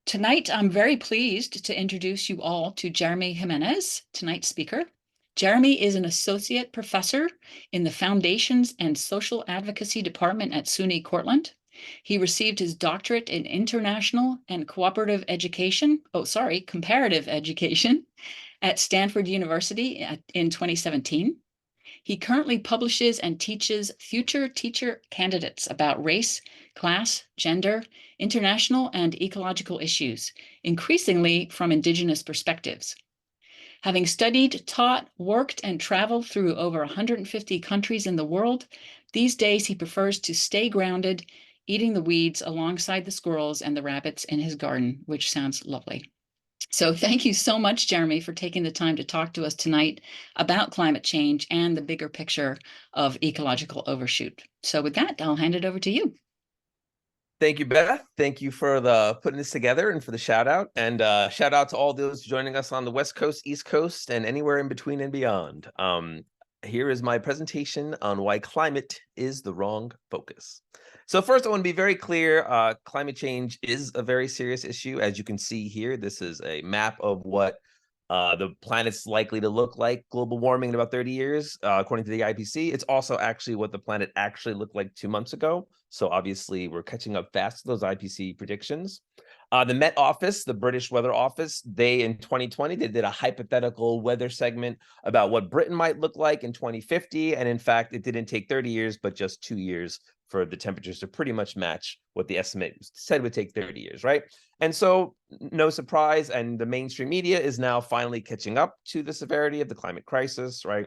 Tonight, I'm very pleased to introduce you all to Jeremy Jiménez, tonight's speaker. Jeremy is an associate professor in the Foundations and Social Advocacy Department at SUNY Cortland. He received his doctorate in International and Comparative Education at Stanford University in 2017. He currently publishes and teaches future teacher candidates about race, class, gender, international, and ecological issues, increasingly from indigenous perspectives. Having studied, taught, worked, and traveled through over 150 countries in the world, these days he prefers to stay grounded, eating the weeds alongside the squirrels and the rabbits in his garden, which sounds lovely. So thank you so much, Jeremy, for taking the time to talk to us tonight about climate change and the bigger picture of ecological overshoot. So with that, I'll hand it over to you. Thank you, Beth. Thank you for putting this together and for the shout out. And shout out to all those joining us on the West Coast, East Coast, and anywhere in between and beyond. Here is my presentation on why climate is the wrong focus. So first, I want to be very clear. Climate change is a very serious issue. As you can see here, this is a map of what the planet's likely to look like, global warming in about 30 years, according to the IPCC. It's also actually what the planet actually looked like 2 months ago. So obviously, we're catching up fast to those IPCC predictions. The Met Office, the British Weather Office, in 2020, they did a hypothetical weather segment about what Britain might look like in 2050. And in fact, it didn't take 30 years, but just 2 years for the temperatures to pretty much match what the estimate said would take 30 years, right? And so no surprise, and the mainstream media is now finally catching up to the severity of the climate crisis, right?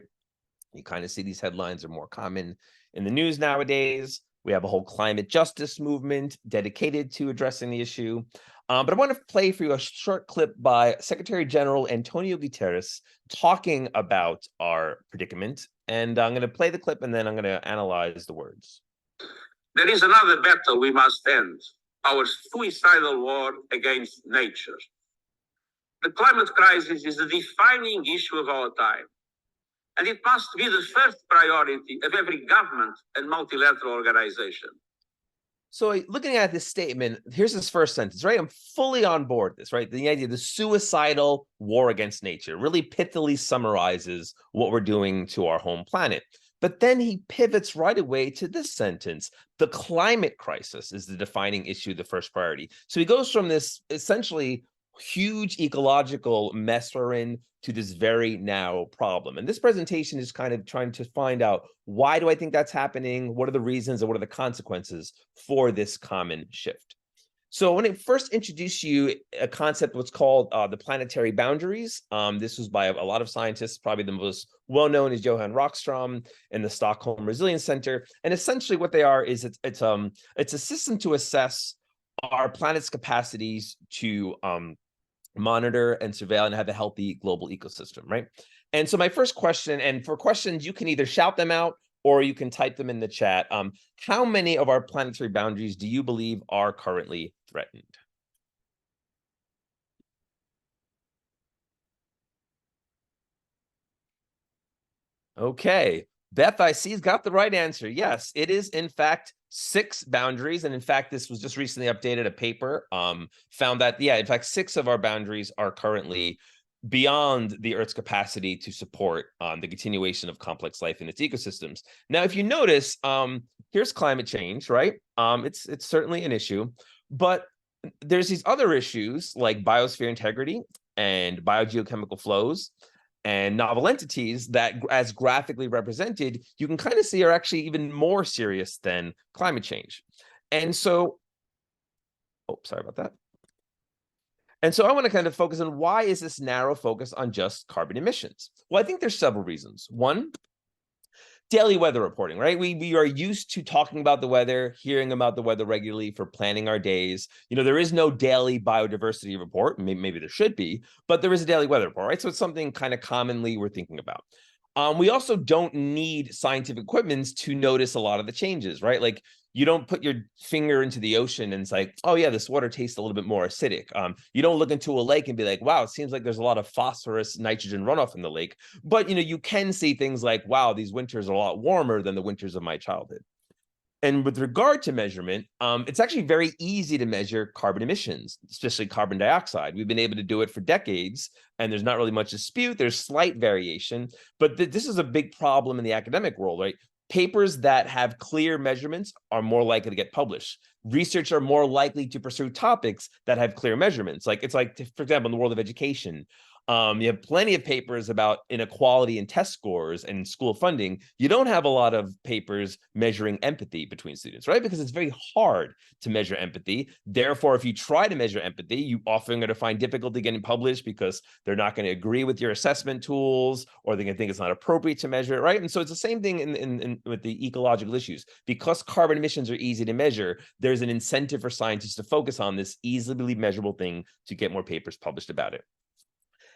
You kind of see these headlines are more common in the news nowadays. We have a whole climate justice movement dedicated to addressing the issue. But I want to play for you a short clip by Secretary General Antonio Guterres talking about our predicament. And I'm going to play the clip and then I'm going to analyze the words. There is another battle we must end, our suicidal war against nature. The climate crisis is the defining issue of our time, and it must be the first priority of every government and multilateral organization. So looking at this statement, here's his first sentence, right? I'm fully on board this, right? The idea of the suicidal war against nature really pithily summarizes what we're doing to our home planet. But then he pivots right away to this sentence. The climate crisis is the defining issue, the first priority. So he goes from this essentially huge ecological mess we're in to this very narrow problem. And this presentation is kind of trying to find out, why do I think that's happening? What are the reasons and what are the consequences for this common shift? So when I first introduced you a concept, what's called the planetary boundaries, this was by a lot of scientists. Probably the most well-known is Johan Rockström and the Stockholm Resilience Center. And essentially what they are is it's a system to assess our planet's capacities to monitor and surveil and have a healthy global ecosystem, right? And so my first question, and for questions, you can either shout them out or you can type them in the chat. How many of our planetary boundaries do you believe are currently threatened? Okay, Beth, I see, has got the right answer. Yes, it is in fact 6 boundaries. And in fact, this was just recently updated. A paper found that, yeah, in fact, 6 of our boundaries are currently beyond the Earth's capacity to support the continuation of complex life in its ecosystems. Now, if you notice, here's climate change, right? It's certainly an issue, but there's these other issues like biosphere integrity and biogeochemical flows and novel entities that, as graphically represented, you can kind of see are actually even more serious than climate change. And so, oh, sorry about that. And so I want to kind of focus on, why is this narrow focus on just carbon emissions? Well, I think there's several reasons. One, daily weather reporting, right? We are used to talking about the weather, hearing about the weather regularly for planning our days. You know, there is no daily biodiversity report. Maybe there should be, but there is a daily weather report, right? So it's something kind of commonly we're thinking about. We also don't need scientific equipment to notice a lot of the changes, right? Like, you don't put your finger into the ocean and it's like, oh yeah, this water tastes a little bit more acidic. You don't look into a lake and be like, wow, it seems like there's a lot of phosphorus, nitrogen runoff in the lake. But you know, you can see things like, wow, these winters are a lot warmer than the winters of my childhood. And with regard to measurement, it's actually very easy to measure carbon emissions, especially carbon dioxide. We've been able to do it for decades, and there's not really much dispute. There's slight variation, but this is a big problem in the academic world, right? Papers that have clear measurements are more likely to get published. Research are more likely to pursue topics that have clear measurements. Like it's like, for example, in the world of education, you have plenty of papers about inequality in test scores and school funding. You don't have a lot of papers measuring empathy between students, right? Because it's very hard to measure empathy. Therefore, if you try to measure empathy, you often are going to find difficulty getting published because they're not going to agree with your assessment tools, or they're going to think it's not appropriate to measure it, right? And so it's the same thing with the ecological issues. Because carbon emissions are easy to measure, there's an incentive for scientists to focus on this easily measurable thing to get more papers published about it.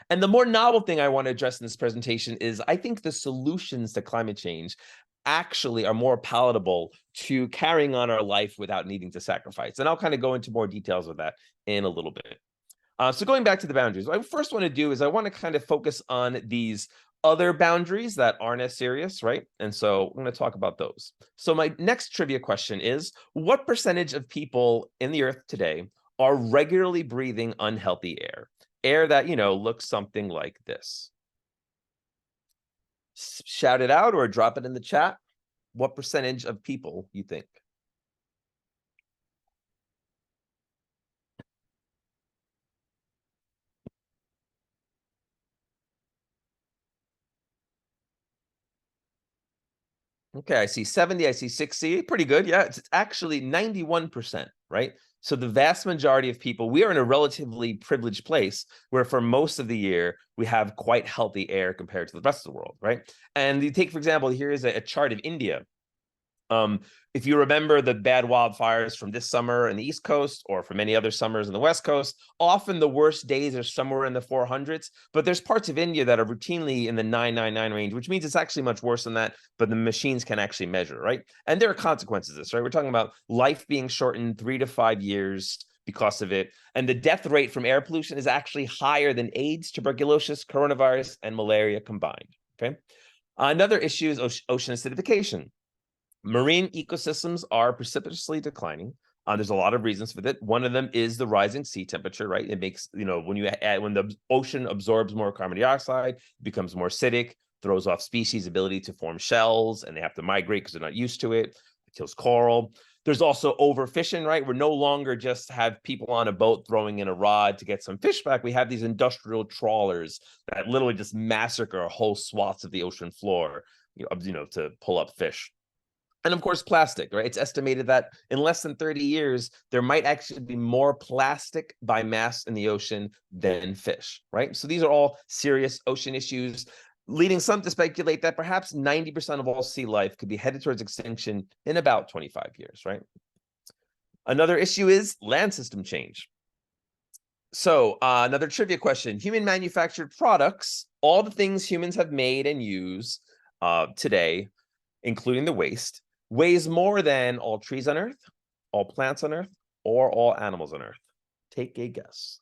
And the more novel thing I want to address in this presentation is I think the solutions to climate change actually are more palatable to carrying on our life without needing to sacrifice. And I'll kind of go into more details of that in a little bit. So going back to the boundaries, what I first want to do is I want to kind of focus on these other boundaries that aren't as serious, right? And so I'm going to talk about those. So my next trivia question is, what percentage of people in the earth today are regularly breathing unhealthy air? Air that, looks something like this. Shout it out or drop it in the chat. What percentage of people you think? Okay, I see 70, I see 60, pretty good. Yeah, it's actually 91%, right? So the vast majority of people, we are in a relatively privileged place where for most of the year, we have quite healthy air compared to the rest of the world, right? And you take, for example, here is a chart of India. If you remember the bad wildfires from this summer in the East Coast or from many other summers in the West Coast, often the worst days are somewhere in the 400s, but there's parts of India that are routinely in the 999 range, which means it's actually much worse than that, but the machines can actually measure, right? And there are consequences of this, right? We're talking about life being shortened 3 to 5 years because of it. And the death rate from air pollution is actually higher than AIDS, tuberculosis, coronavirus, and malaria combined, okay? Another issue is ocean acidification. Marine ecosystems are precipitously declining. There's a lot of reasons for that. One of them is the rising sea temperature, right? It makes, when the ocean absorbs more carbon dioxide, it becomes more acidic, throws off species' ability to form shells, and they have to migrate because they're not used to it. It kills coral. There's also overfishing, right? We're no longer just have people on a boat throwing in a rod to get some fish back. We have these industrial trawlers that literally just massacre whole swaths of the ocean floor, to pull up fish. And of course, plastic, right? It's estimated that in less than 30 years, there might actually be more plastic by mass in the ocean than fish, right? So these are all serious ocean issues, leading some to speculate that perhaps 90% of all sea life could be headed towards extinction in about 25 years, right? Another issue is land system change. So another trivia question, human manufactured products, all the things humans have made and use today, including the waste, weighs more than all trees on Earth, all plants on Earth, or all animals on Earth. Take a guess.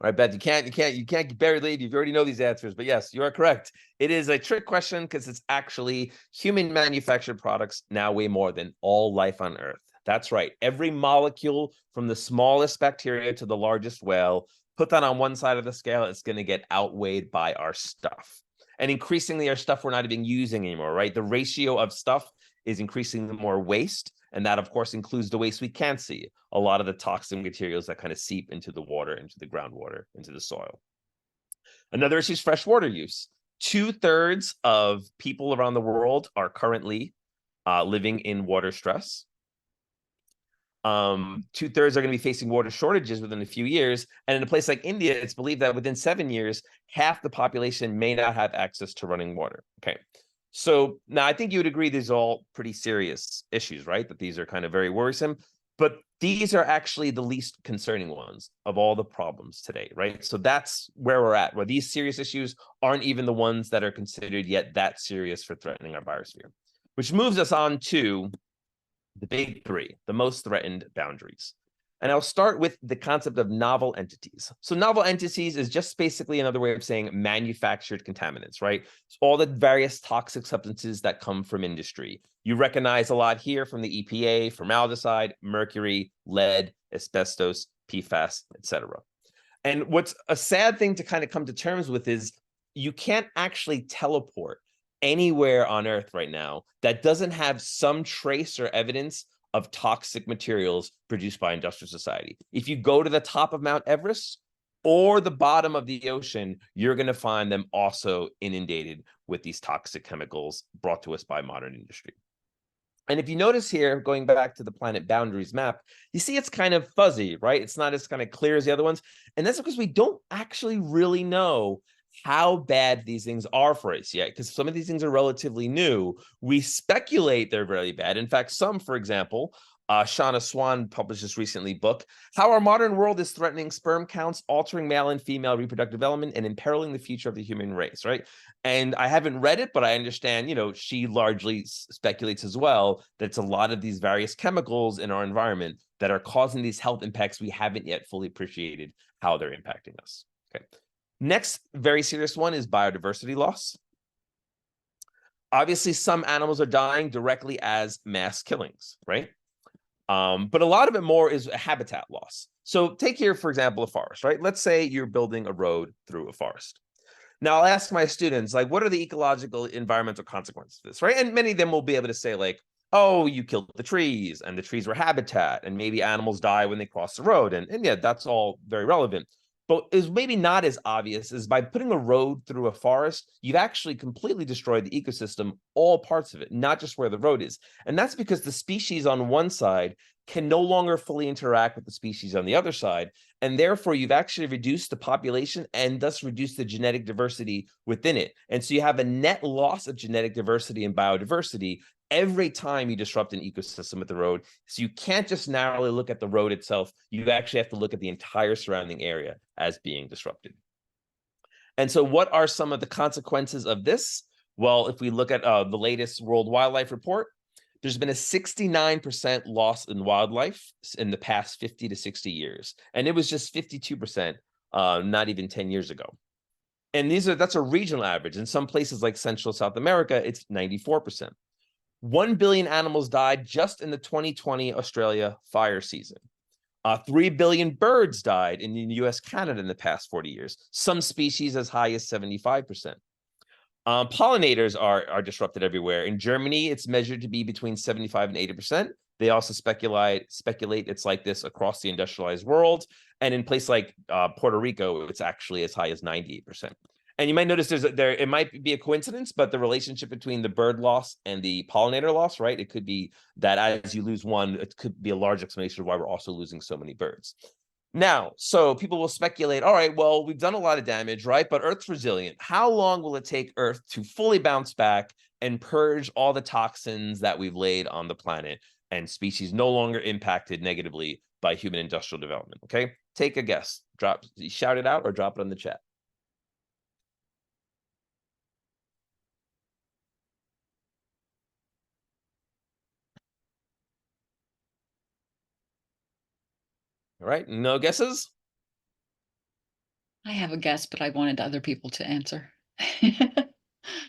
All right, Beth, you can't get buried lead. You already know these answers, but yes, you are correct. It is a trick question because it's actually human manufactured products now weigh more than all life on Earth. That's right. Every molecule from the smallest bacteria to the largest whale, put that on one side of the scale, it's going to get outweighed by our stuff. And increasingly, our stuff we're not even using anymore, right? The ratio of stuff is increasingly more waste. And that, of course, includes the waste we can't see. A lot of the toxic materials that kind of seep into the water, into the groundwater, into the soil. Another issue is fresh water use. 2/3 of people around the world are currently living in water stress. 2/3 are going to be facing water shortages within a few years. And in a place like India, it's believed that within 7 years, half the population may not have access to running water. Okay. So now I think you would agree these are all pretty serious issues, right? That these are kind of very worrisome, but these are actually the least concerning ones of all the problems today, right? So that's where we're at, where these serious issues aren't even the ones that are considered yet that serious for threatening our biosphere, which moves us on to the big three, the most threatened boundaries. And I'll start with the concept of novel entities. So novel entities is just basically another way of saying manufactured contaminants, right? It's all the various toxic substances that come from industry. You recognize a lot here from the EPA, formaldehyde, mercury, lead, asbestos, PFAS, etc. And what's a sad thing to kind of come to terms with is you can't actually teleport anywhere on Earth right now that doesn't have some trace or evidence of toxic materials produced by industrial society. If you go to the top of Mount Everest or the bottom of the ocean, you're going to find them also inundated with these toxic chemicals brought to us by modern industry. And if you notice here, going back to the planet boundaries map, you see it's kind of fuzzy, right? It's not as kind of clear as the other ones. And that's because we don't actually really know how bad these things are for us yet, because some of these things are relatively new. We speculate they're really bad. In fact, some, for example, Shauna Swan published this recently book, How Our Modern World is Threatening Sperm Counts, Altering Male and Female Reproductive Development, and Imperiling the Future of the Human Race, right? And I haven't read it, but I understand, she largely speculates as well that it's a lot of these various chemicals in our environment that are causing these health impacts we haven't yet fully appreciated how they're impacting us. Okay. Next very serious one is biodiversity loss. Obviously, some animals are dying directly as mass killings, right? But a lot of it more is a habitat loss. So take here, for example, a forest, right? Let's say you're building a road through a forest. Now, I'll ask my students, like, what are the ecological environmental consequences of this, right? And many of them will be able to say, like, oh, you killed the trees, and the trees were habitat, and maybe animals die when they cross the road. And yeah, that's all very relevant. But is maybe not as obvious as by putting a road through a forest, you've actually completely destroyed the ecosystem, all parts of it, not just where the road is. And that's because the species on one side can no longer fully interact with the species on the other side. And therefore, you've actually reduced the population and thus reduced the genetic diversity within it. And so you have a net loss of genetic diversity and biodiversity every time you disrupt an ecosystem with the road. So you can't just narrowly look at the road itself. You actually have to look at the entire surrounding area as being disrupted. And so what are some of the consequences of this? Well, if we look at the latest World Wildlife Report, there's been a 69% loss in wildlife in the past 50 to 60 years. And it was just 52% not even 10 years ago. And that's a regional average. In some places like Central South America, it's 94%. 1 billion animals died just in the 2020 Australia fire season. 3 billion birds died in the US, Canada in the past 40 years. Some species as high as 75%. Pollinators are disrupted everywhere. In Germany, it's measured to be between 75 and 80%. They also speculate it's like this across the industrialized world. And in places like Puerto Rico, it's actually as high as 98%. And you might notice it might be a coincidence, but the relationship between the bird loss and the pollinator loss, right? It could be that as you lose one, it could be a large explanation of why we're also losing so many birds. Now, so people will speculate, all right, well, we've done a lot of damage, right? But Earth's resilient. How long will it take Earth to fully bounce back and purge all the toxins that we've laid on the planet and species no longer impacted negatively by human industrial development? Okay, take a guess. Shout it out or drop it on the chat. All right, no guesses? I have a guess, but I wanted other people to answer.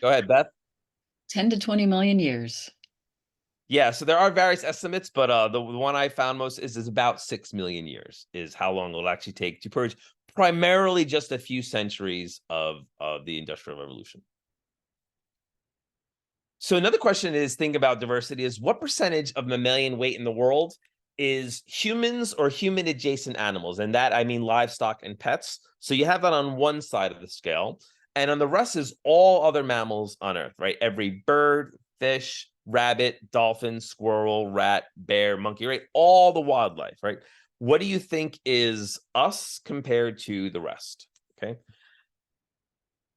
Go ahead, Beth. 10 to 20 million years. Yeah, so there are various estimates, but the one I found most is about 6 million years is how long it'll actually take to purge primarily just a few centuries of the Industrial Revolution. So another question is, think about diversity, is what percentage of mammalian weight in the world is humans or human adjacent animals? And that, I mean, livestock and pets. So you have that on one side of the scale. And on the rest is all other mammals on Earth, right? Every bird, fish, rabbit, dolphin, squirrel, rat, bear, monkey, right? All the wildlife, right? What do you think is us compared to the rest? Okay.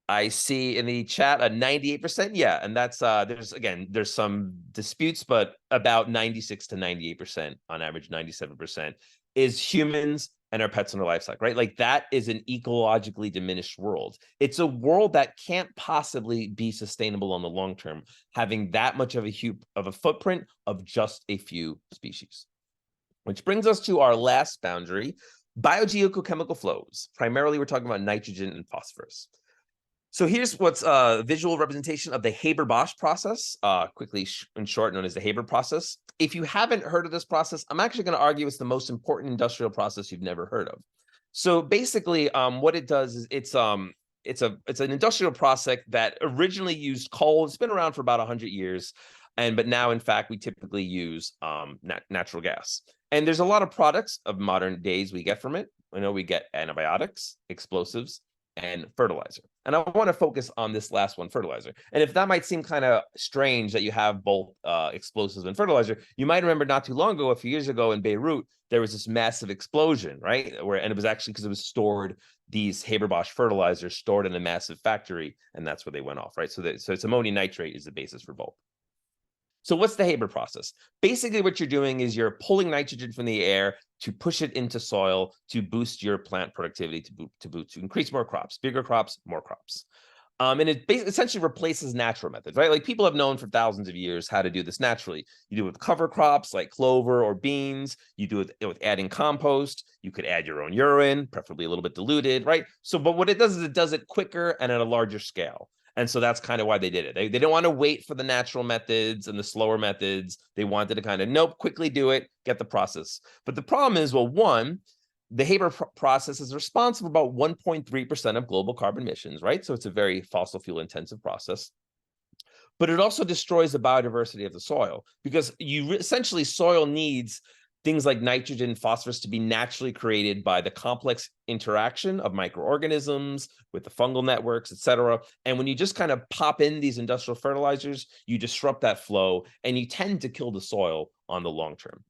I see in the chat a 98%. Yeah, and that's there's some disputes, but about 96 to 98% on average, 97% is humans and our pets and our livestock, right? Like that is an ecologically diminished world. It's a world that can't possibly be sustainable on the long term, having that much of a footprint of just a few species. Which brings us to our last boundary, biogeochemical flows. Primarily, we're talking about nitrogen and phosphorus. So here's what's a visual representation of the Haber-Bosch process, quickly in short known as the Haber process. If you haven't heard of this process, I'm actually going to argue it's the most important industrial process you've never heard of. So basically, what it does is it's an industrial process that originally used coal. It's been around for about 100 years, but now, in fact, we typically use natural gas. And there's a lot of products of modern days we get from it. We get antibiotics, explosives, and fertilizer. And I want to focus on this last one, fertilizer. And if that might seem kind of strange that you have both explosives and fertilizer, you might remember not too long ago, a few years ago in Beirut, there was this massive explosion, right? And it was actually because it was stored, these Haber-Bosch fertilizers stored in a massive factory, and that's where they went off, right? So it's ammonium nitrate is the basis for both. So what's the Haber process? Basically, what you're doing is you're pulling nitrogen from the air to push it into soil to boost your plant productivity, to increase more crops, bigger crops, more crops. And it essentially replaces natural methods, right? Like people have known for thousands of years how to do this naturally. You do it with cover crops like clover or beans. You do it with adding compost. You could add your own urine, preferably a little bit diluted, right? So, but what it does is it does it quicker and at a larger scale. And so that's kind of why they did it. They didn't want to wait for the natural methods and the slower methods. They wanted to kind of, nope, quickly do it, get the process. But the problem is, well, one, the Haber process is responsible for about 1.3% of global carbon emissions, right? So it's a very fossil fuel intensive process. But it also destroys the biodiversity of the soil because essentially soil needs things like nitrogen and phosphorus to be naturally created by the complex interaction of microorganisms with the fungal networks, et cetera. And when you just kind of pop in these industrial fertilizers, you disrupt that flow and you tend to kill the soil on the long term.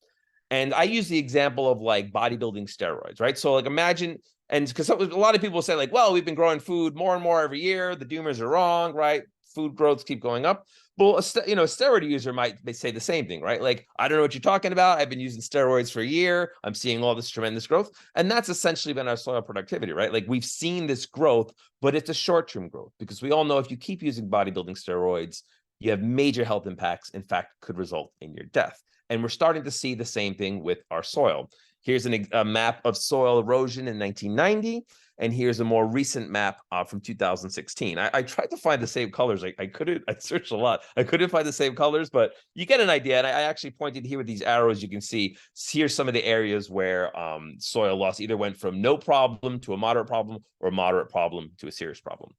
And I use the example of like bodybuilding steroids, right? So like imagine, and because a lot of people say like, well, we've been growing food more and more every year. The doomers are wrong, right? Food growths keep going up. Well, a steroid user might say the same thing, right? Like, I don't know what you're talking about. I've been using steroids for a year. I'm seeing all this tremendous growth. And that's essentially been our soil productivity, right? Like we've seen this growth, but it's a short-term growth because we all know if you keep using bodybuilding steroids, you have major health impacts, in fact, could result in your death. And we're starting to see the same thing with our soil. Here's a map of soil erosion in 1990. And here's a more recent map from 2016. I tried to find the same colors. I couldn't, I searched a lot. I couldn't find the same colors, but you get an idea. And I actually pointed here with these arrows, you can see, here's some of the areas where soil loss either went from no problem to a moderate problem or a moderate problem to a serious problem.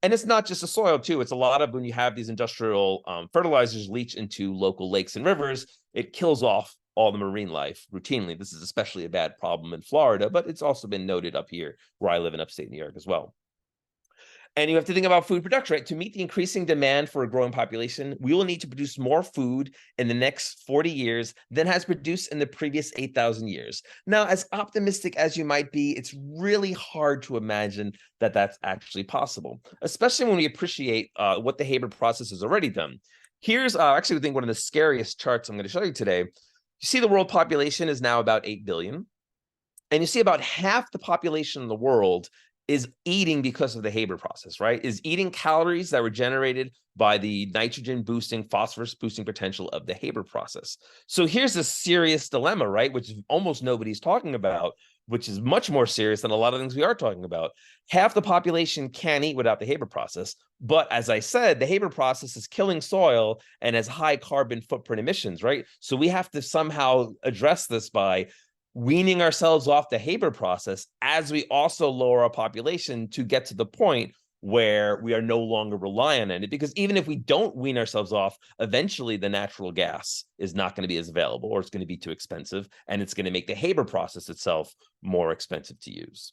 And it's not just the soil too. It's a lot of when you have these industrial fertilizers leach into local lakes and rivers, it kills off all the marine life routinely. This is especially a bad problem in Florida, but it's also been noted up here where I live in upstate New York as well. And you have to think about food production, right? To meet the increasing demand for a growing population, we will need to produce more food in the next 40 years than has produced in the previous 8,000 years. Now, as optimistic as you might be, it's really hard to imagine that that's actually possible, especially when we appreciate what the Haber process has already done. Here's actually, I think, one of the scariest charts I'm going to show you today. You see the world population is now about 8 billion. And you see about half the population in the world is eating because of the Haber process, right? Is eating calories that were generated by the nitrogen boosting, phosphorus boosting potential of the Haber process. So here's a serious dilemma, right? Which almost nobody's talking about, which is much more serious than a lot of things we are talking about. Half the population can't eat without the Haber process. But as I said, the Haber process is killing soil and has high carbon footprint emissions, right? So we have to somehow address this by weaning ourselves off the Haber process as we also lower our population to get to the point where we are no longer reliant on it. Because even if we don't wean ourselves off, eventually the natural gas is not going to be as available, or it's going to be too expensive, and it's going to make the Haber process itself more expensive to use.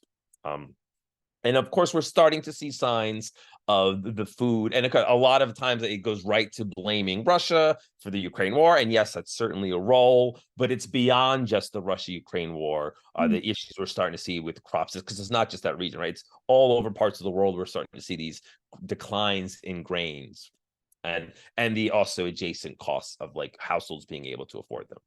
And of course, we're starting to see signs of the food. And a lot of times it goes right to blaming Russia for the Ukraine war. And yes, that's certainly a role, but it's beyond just the Russia-Ukraine war. The issues we're starting to see with crops, because it's not just that region, right? It's all over parts of the world. We're starting to see these declines in grains and the also adjacent costs of like households being able to afford them.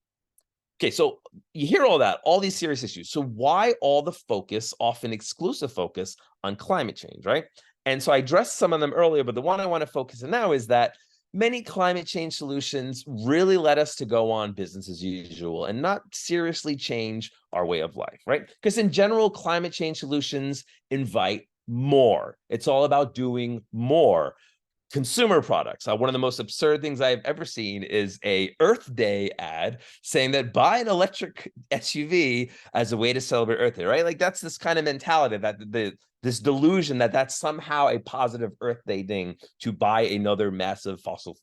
Okay, so you hear all that, all these serious issues. So why all the focus, often exclusive focus, on climate change, right? And so I addressed some of them earlier, but the one I want to focus on now is that many climate change solutions really led us to go on business as usual and not seriously change our way of life, right? Because in general, climate change solutions invite more. It's all about doing more. Consumer products. One of the most absurd things I've ever seen is a Earth Day ad saying that buy an electric SUV as a way to celebrate Earth Day, right? Like that's this kind of mentality that this delusion that that's somehow a positive Earth Day thing to buy another massive fossil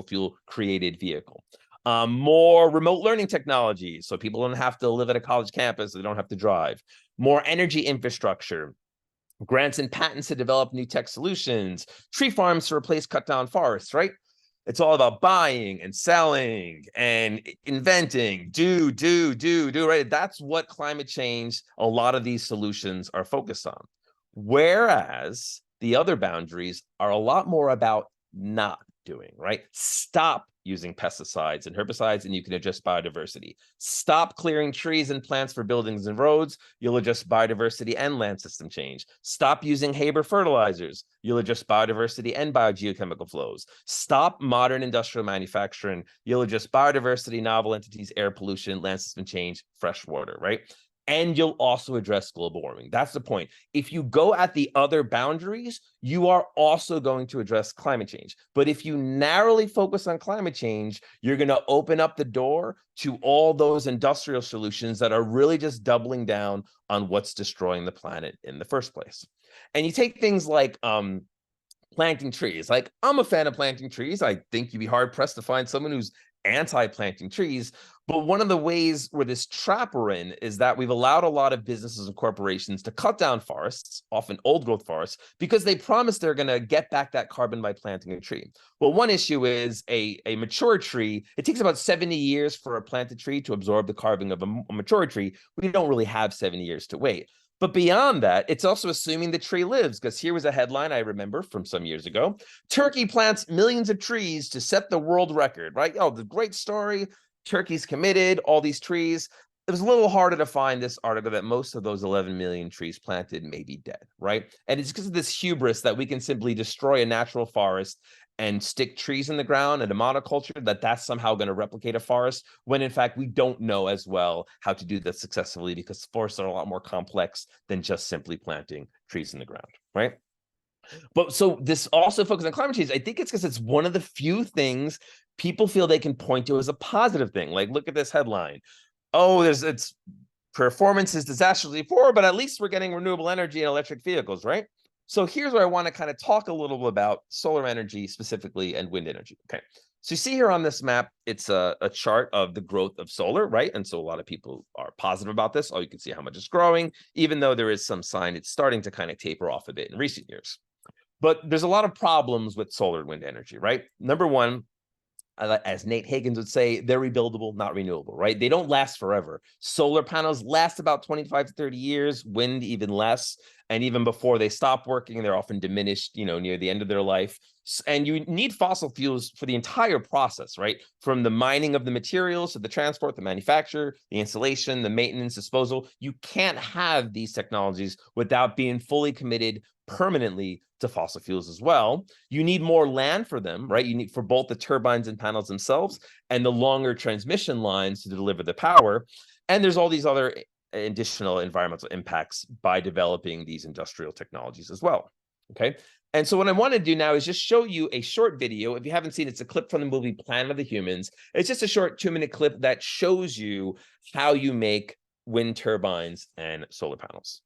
fuel created vehicle. More remote learning technology, so people don't have to live at a college campus, they don't have to drive. More energy infrastructure, grants and patents to develop new tech solutions, tree farms to replace cut down forests, right? It's all about buying and selling and inventing, do, right? That's what climate change, a lot of these solutions are focused on. Whereas the other boundaries are a lot more about not doing, right? Stop using pesticides and herbicides and you can adjust biodiversity. Stop clearing trees and plants for buildings and roads. You'll adjust biodiversity and land system change. Stop using Haber fertilizers. You'll adjust biodiversity and biogeochemical flows. Stop modern industrial manufacturing. You'll adjust biodiversity, novel entities, air pollution, land system change, fresh water, right? And you'll also address global warming. That's the point. If you go at the other boundaries, you are also going to address climate change. But if you narrowly focus on climate change, you're going to open up the door to all those industrial solutions that are really just doubling down on what's destroying the planet in the first place. And you take things like planting trees. Like, I'm a fan of planting trees. I think you'd be hard pressed to find someone who's anti-planting trees. But one of the ways where this trap we're in is that we've allowed a lot of businesses and corporations to cut down forests, often old growth forests, because they promise they're going to get back that carbon by planting a tree. Well, one issue is a mature tree. It takes about 70 years for a planted tree to absorb the carbon of a mature tree. We don't really have 70 years to wait. But beyond that, it's also assuming the tree lives, because here was a headline I remember from some years ago. Turkey plants millions of trees to set the world record, right? Oh, the great story. Turkey's committed, all these trees. It was a little harder to find this article that most of those 11 million trees planted may be dead, right? And it's because of this hubris that we can simply destroy a natural forest and stick trees in the ground and a monoculture, that's somehow going to replicate a forest, when in fact we don't know as well how to do that successfully, because forests are a lot more complex than just simply planting trees in the ground, right? But so this also focuses on climate change. I think it's because it's one of the few things people feel they can point to as a positive thing. Like, look at this headline. Oh, it's performance is disastrously poor, but at least we're getting renewable energy and electric vehicles, right? So here's where I want to kind of talk a little bit about solar energy specifically and wind energy. Okay. So you see here on this map, it's a chart of the growth of solar, right? And so a lot of people are positive about this. Oh, you can see how much it's growing, even though there is some sign it's starting to kind of taper off a bit in recent years. But there's a lot of problems with solar and wind energy, right? Number one, as Nate Higgins would say, they're rebuildable, not renewable, right? They don't last forever. Solar panels last about 25 to 30 years, wind even less. And even before they stop working, they're often diminished, near the end of their life. And you need fossil fuels for the entire process, right? From the mining of the materials to the transport, the manufacture, the installation, the maintenance, disposal. You can't have these technologies without being fully committed permanently to fossil fuels as well. You need more land for them, right? You need for both the turbines and panels themselves and the longer transmission lines to deliver the power. And there's all these other additional environmental impacts by developing these industrial technologies as well. Okay. And so what I want to do now is just show you a short video. If you haven't seen it, it's a clip from the movie Planet of the Humans. It's just a short 2-minute clip that shows you how you make wind turbines and solar panels.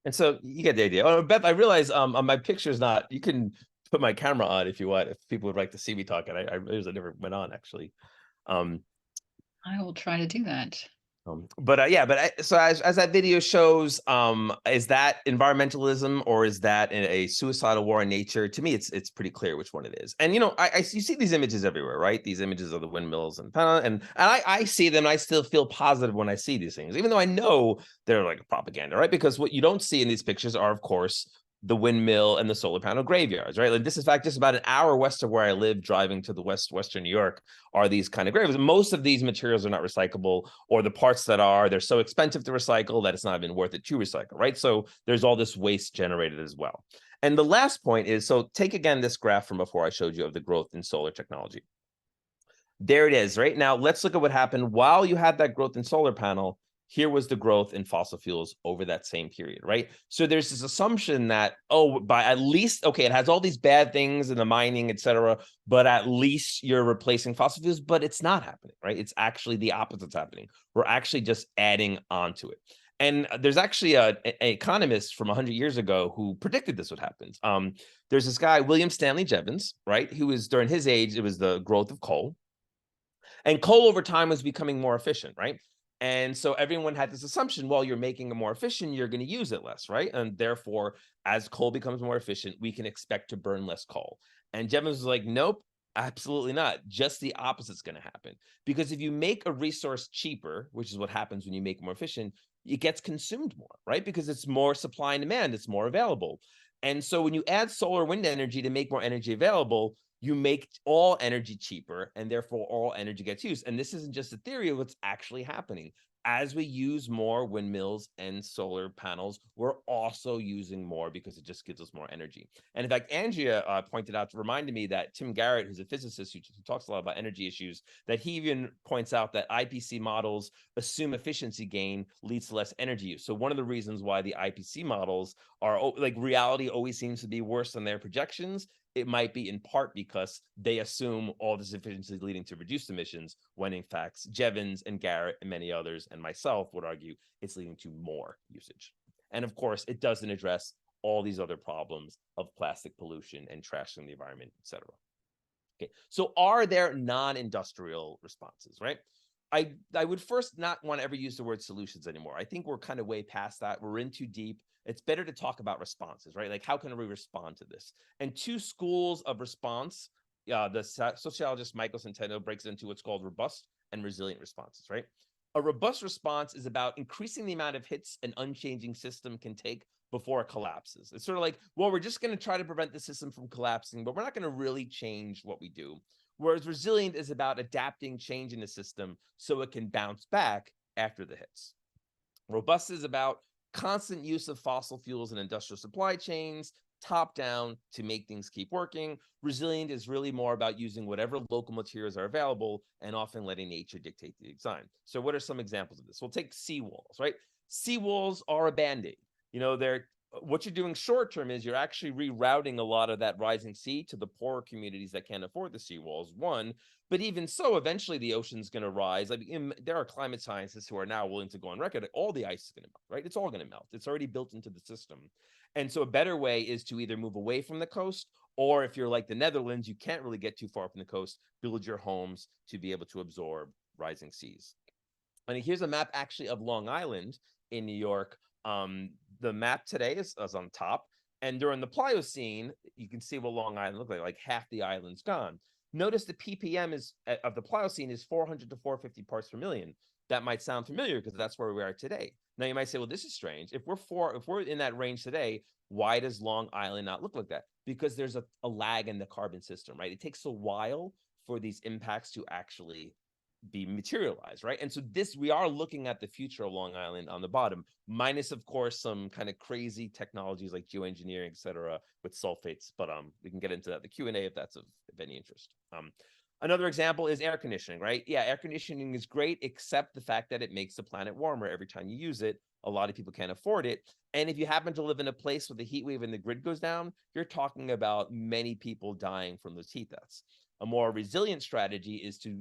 And so you get the idea. Oh, Beth, I realize on my picture's not, you can put my camera on if you want, if people would like to see me talking. I realized I never went on actually. I will try to do that. So as that video shows, is that environmentalism or is that a suicidal war in nature? To me, it's pretty clear which one it is. And you see these images everywhere, right? These images of the windmills and I see them. And I still feel positive when I see these things, even though I know they're like propaganda, right? Because what you don't see in these pictures are, of course, the windmill and the solar panel graveyards, right? Like this is, in fact, just about an hour west of where I live, driving to the western New York, are these kind of graves. Most of these materials are not recyclable, or the parts that are, they're so expensive to recycle that it's not even worth it to recycle, right? So there's all this waste generated as well. And the last point is, so take again this graph from before I showed you of the growth in solar technology. There it is, right? Now let's look at what happened while you had that growth in solar panel. Here was the growth in fossil fuels over that same period, right? So there's this assumption that, oh, by at least, okay, it has all these bad things in the mining, et cetera, but at least you're replacing fossil fuels, but it's not happening, right? It's actually the opposite's happening. We're actually just adding on to it. And there's actually an economist from 100 years ago who predicted this would happen. There's this guy, William Stanley Jevons, right? Who was, during his age, it was the growth of coal. And coal over time was becoming more efficient, right? And so everyone had this assumption, well, you're making it more efficient, you're going to use it less, right? And therefore, as coal becomes more efficient, we can expect to burn less coal. And Jevons was like, nope, absolutely not. Just the opposite's going to happen. Because if you make a resource cheaper, which is what happens when you make it more efficient, it gets consumed more, right? Because it's more supply and demand, it's more available. And so when you add solar wind energy to make more energy available, you make all energy cheaper, and therefore all energy gets used. And this isn't just a theory of what's actually happening. As we use more windmills and solar panels, we're also using more because it just gives us more energy. And in fact, Andrea pointed out, reminded me that Tim Garrett, who's a physicist who talks a lot about energy issues, that he even points out that IPC models assume efficiency gain leads to less energy use. So one of the reasons why the IPC models are, like, reality always seems to be worse than their projections, it might be in part because they assume all this efficiency leading to reduced emissions, when in fact Jevons and Garrett and many others and myself would argue it's leading to more usage. And of course, it doesn't address all these other problems of plastic pollution and trashing the environment, et cetera. Okay, so are there non-industrial responses, right? I would first not want to ever use the word solutions anymore. I think we're kind of way past that. We're in too deep. It's better to talk about responses, right? Like, how can we respond to this? And two schools of response, the sociologist Michael Centeno breaks into what's called robust and resilient responses, right? A robust response is about increasing the amount of hits an unchanging system can take before it collapses. It's sort of like, well, we're just going to try to prevent the system from collapsing, but we're not going to really change what we do. Whereas resilient is about adapting change in the system so it can bounce back after the hits. Robust is about constant use of fossil fuels in industrial supply chains, top down, to make things keep working. Resilient is really more about using whatever local materials are available and often letting nature dictate the design. So what are some examples of this? We'll take seawalls, right? Seawalls are a band-aid. They're, what you're doing short term is you're actually rerouting a lot of that rising sea to the poorer communities that can't afford the seawalls, one. But even so, eventually the ocean's going to rise. There are climate scientists who are now willing to go on record that all the ice is going to melt, right? It's all going to melt. It's already built into the system. And so a better way is to either move away from the coast, or if you're like the Netherlands, you can't really get too far from the coast, build your homes to be able to absorb rising seas. And here's a map actually of Long Island in New York. The map today is on top. And during the Pliocene, you can see what Long Island looked like half the island's gone. Notice the ppm of the Pliocene is 400 to 450 parts per million. That might sound familiar because that's where we are today. Now you might say, well, this is strange. If we're in that range today, why does Long Island not look like that? Because there's a lag in the carbon system, right? It takes a while for these impacts to actually be materialized, right? And so we are looking at the future of Long Island on the bottom, minus of course some kind of crazy technologies like geoengineering, et cetera, with sulfates. But we can get into that, the Q&A, if that's of any interest. Another example is air conditioning, right? Yeah, air conditioning is great, except the fact that it makes the planet warmer every time you use it. A lot of people can't afford it. And if you happen to live in a place where the heat wave and the grid goes down, you're talking about many people dying from those heat deaths. A more resilient strategy is to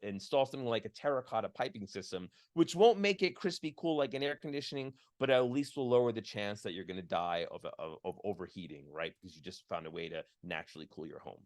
install something like a terracotta piping system, which won't make it crispy cool like an air conditioning, but at least will lower the chance that you're going to die of overheating, right? Because you just found a way to naturally cool your home.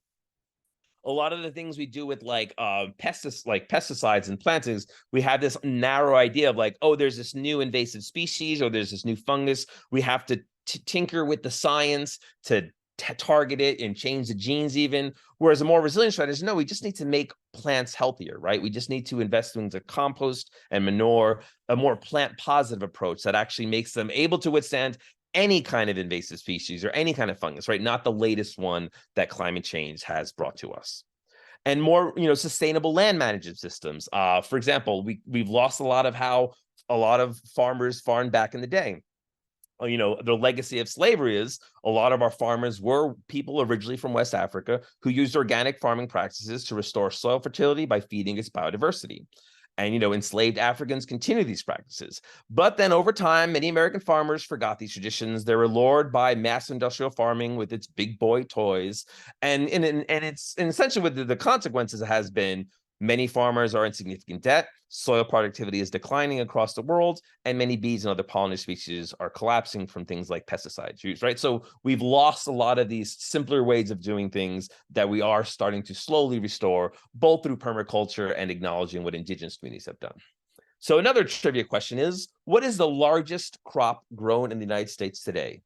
A lot of the things we do with pesticides and plantings, we have this narrow idea of like, oh, there's this new invasive species or there's this new fungus. We have to tinker with the science to target it and change the genes even. Whereas a more resilient strategy, no, we just need to make plants healthier, right? We just need to invest in things like compost and manure, a more plant positive approach that actually makes them able to withstand any kind of invasive species or any kind of fungus, right? Not the latest one that climate change has brought to us. And more, sustainable land management systems. For example, we've lost a lot of how a lot of farmers farmed back in the day. The legacy of slavery is a lot of our farmers were people originally from West Africa who used organic farming practices to restore soil fertility by feeding its biodiversity. And, enslaved Africans continue these practices. But then over time, many American farmers forgot these traditions. They were lured by mass industrial farming with its big boy toys. And essentially what the consequences has been, many farmers are in significant debt, soil productivity is declining across the world, and many bees and other pollinator species are collapsing from things like pesticides use, right? So we've lost a lot of these simpler ways of doing things that we are starting to slowly restore, both through permaculture and acknowledging what indigenous communities have done. So another trivia question is, what is the largest crop grown in the United States today?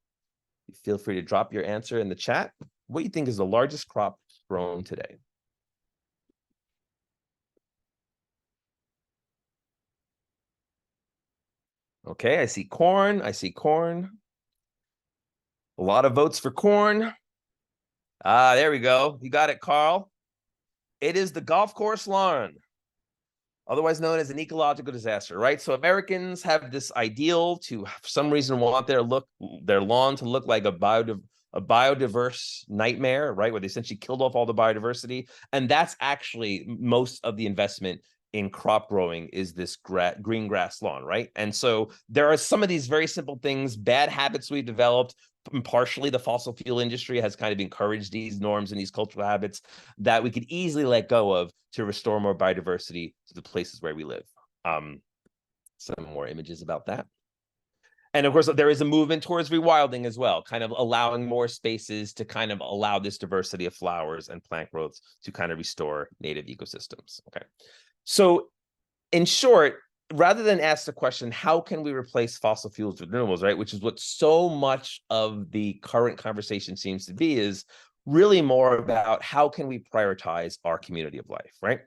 Feel free to drop your answer in the chat. What do you think is the largest crop grown today? Okay, I see corn. A lot of votes for corn. There we go. You got it, Carl. It is the golf course lawn, otherwise known as an ecological disaster, right? So Americans have this ideal to, for some reason, want their lawn to look like a biodiverse nightmare, right? Where they essentially killed off all the biodiversity. And that's actually most of the investment in crop growing is this green grass lawn, right? And so there are some of these very simple things, bad habits we've developed. Partially, the fossil fuel industry has kind of encouraged these norms and these cultural habits that we could easily let go of to restore more biodiversity to the places where we live. Some more images about that. And of course, there is a movement towards rewilding as well, kind of allowing more spaces to kind of allow this diversity of flowers and plant growths to kind of restore native ecosystems. Okay. So in short, rather than ask the question, how can we replace fossil fuels with renewables, right? Which is what so much of the current conversation seems to be, is really more about how can we prioritize our community of life, right?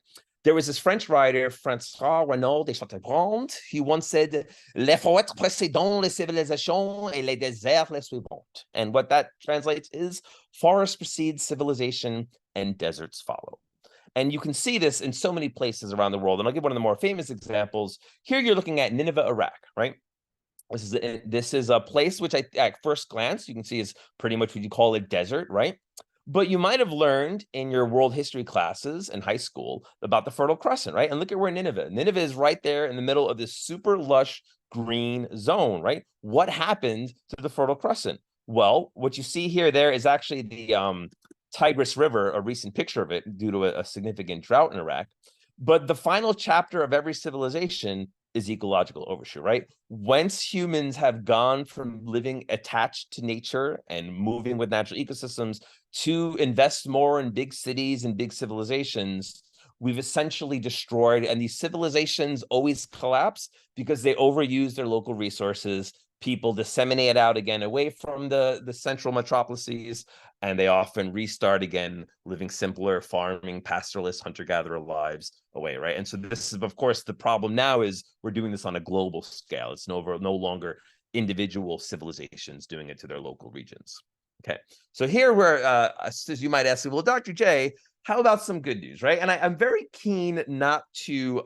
There was this French writer, François Renaud de Chateaubriand. He once said, "Les forêts précèdent les civilisations et les déserts les suivantes." And what that translates is, forests precede civilization and deserts follow. And you can see this in so many places around the world. And I'll give one of the more famous examples. Here you're looking at Nineveh, Iraq, right? This is a place which at first glance, you can see is pretty much what you call a desert, right? But you might have learned in your world history classes in high school about the Fertile Crescent, right? And look at where Nineveh is right there in the middle of this super lush green zone, right? What happened to the Fertile Crescent? Well, what you see there is actually the Tigris River, a recent picture of it due to a significant drought in Iraq. But the final chapter of every civilization is ecological overshoot, right? Once humans have gone from living attached to nature and moving with natural ecosystems to invest more in big cities and big civilizations, we've essentially destroyed, and these civilizations always collapse because they overuse their local resources. People disseminate out again away from the central metropolises, and they often restart again, living simpler, farming, pastoralist, hunter-gatherer lives away, right? And so this is, of course, the problem now is we're doing this on a global scale. It's no longer individual civilizations doing it to their local regions. Okay, so here we're, as you might ask, well, Dr. J, how about some good news, right? And I'm very keen not to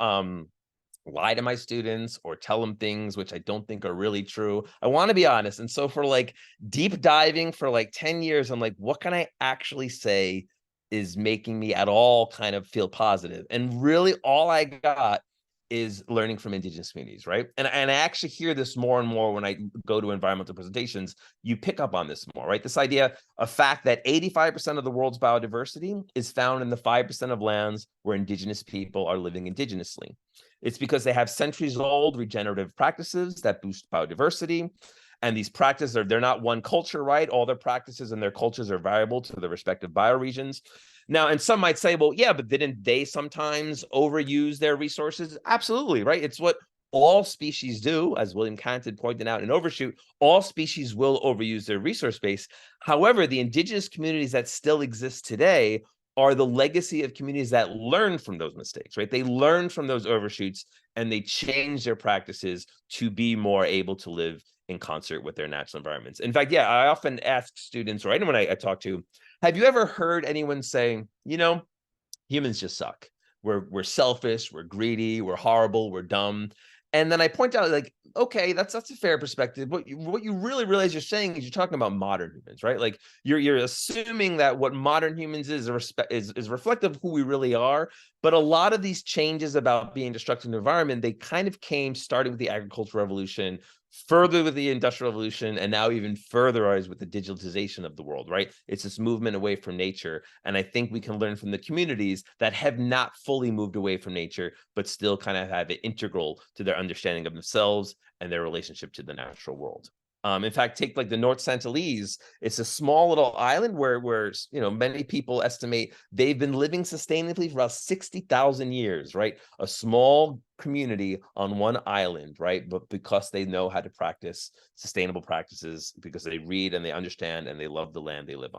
lie to my students or tell them things which I don't think are really true. I want to be honest. And so for like deep diving for like 10 years, I'm like, what can I actually say is making me at all kind of feel positive? And really all I got is learning from indigenous communities, right? And I actually hear this more and more when I go to environmental presentations. You pick up on this more, right? This idea, a fact that 85% of the world's biodiversity is found in the 5% of lands where indigenous people are living indigenously. It's because they have centuries-old regenerative practices that boost biodiversity. And these practices they're not one culture, right? All their practices and their cultures are variable to the respective bioregions. Now, and some might say, well, yeah, but didn't they sometimes overuse their resources? Absolutely, right? It's what all species do, as William Canton pointed out in Overshoot. All species will overuse their resource base. However, the indigenous communities that still exist today are the legacy of communities that learn from those mistakes, right? They learn from those overshoots and they change their practices to be more able to live in concert with their natural environments. In fact, yeah, I often ask students or anyone I talk to, have you ever heard anyone saying, you know, humans just suck. We're selfish, we're greedy, we're horrible, we're dumb. And then I point out, like, okay, that's a fair perspective. But what you really realize you're saying is you're talking about modern humans, right? Like you're assuming that what modern humans is reflective of who we really are. But a lot of these changes about being destructive to the environment, they kind of came starting with the agricultural revolution, further with the industrial revolution, and now even furtherized with the digitalization of the world, right? It's this movement away from nature. And I think we can learn from the communities that have not fully moved away from nature, but still kind of have it integral to their understanding of themselves and their relationship to the natural world. In fact, take like the North Santalese. It's a small little island where many people estimate they've been living sustainably for about 60,000 years, right? A small community on one island, right? But because they know how to practice sustainable practices, because they read and they understand and they love the land they live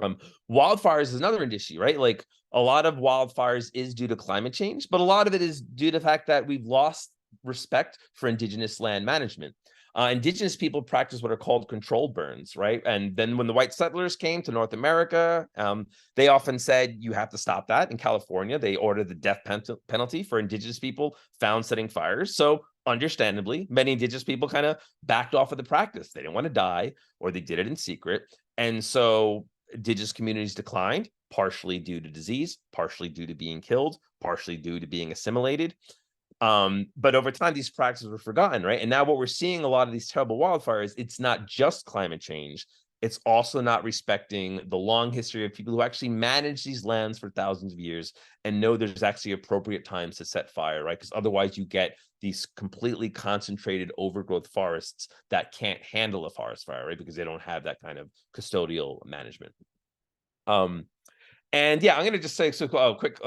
on. Wildfires is another issue, right? Like a lot of wildfires is due to climate change, but a lot of it is due to the fact that we've lost respect for indigenous land management. Indigenous people practice what are called controlled burns, right? And then when the white settlers came to North America, they often said, you have to stop that. In California, they ordered the death penalty for indigenous people found setting fires. So understandably, many indigenous people kind of backed off of the practice. They didn't want to die, or they did it in secret. And so indigenous communities declined, partially due to disease, partially due to being killed, partially due to being assimilated. But over time, these practices were forgotten, right? And now what we're seeing a lot of these terrible wildfires, it's not just climate change. It's also not respecting the long history of people who actually manage these lands for thousands of years and know there's actually appropriate times to set fire, right? Because otherwise you get these completely concentrated overgrowth forests that can't handle a forest fire, right? Because they don't have that kind of custodial management. And yeah, I'm going to just say a quick